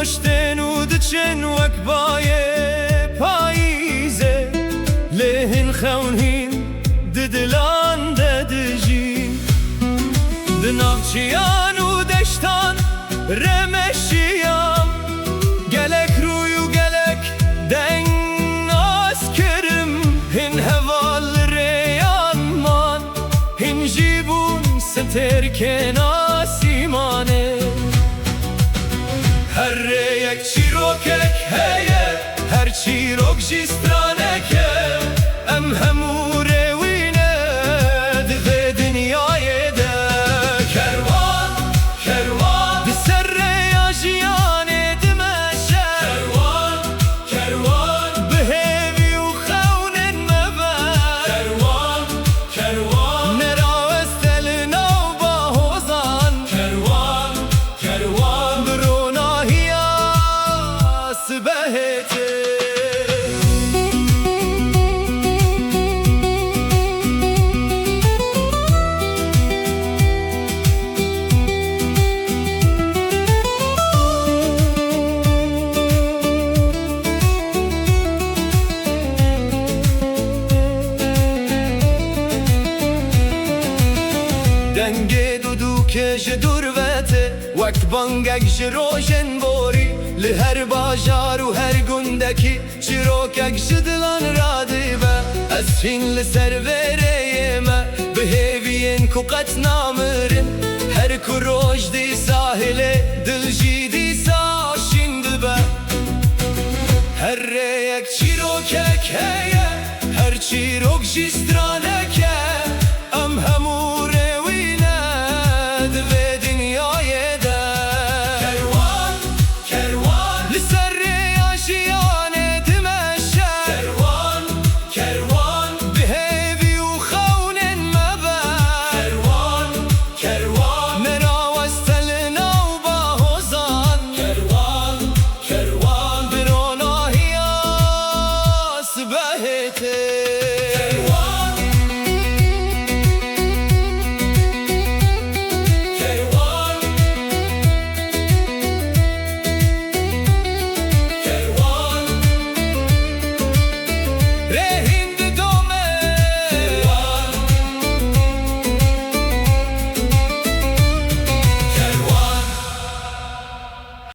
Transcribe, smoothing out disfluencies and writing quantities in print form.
روشتن و دچن وک بایه پاییزه لهن خونهین ددلان ددجین دنافچیان و دشتان رمشیام گلک روی و گلک دنگ ناس کرم هن هوال ریان من هن جیبون ستر کناسیمانه هر یک چیروکک هیه هر چیروک جیسترانکه ام همو روینه ده دنیای ده کروان کروان ده سر ریاجیان دمشه کروان کروان به هیوی و خون مبر کروان کروان نراوستل نو با حوزان کروان کروان بروناهی سبهته دنگ دودو که جدوروته وقت بانگک جروجن بوری لهر باجار و هر گندکی چیروکک جدلان راده با از فین لسر وریمه به هیوین کو قط نامرن هر کروج دی ساحله دلجی دی ساشیند با هر یک چیروکک هیه هر چیروک جیستران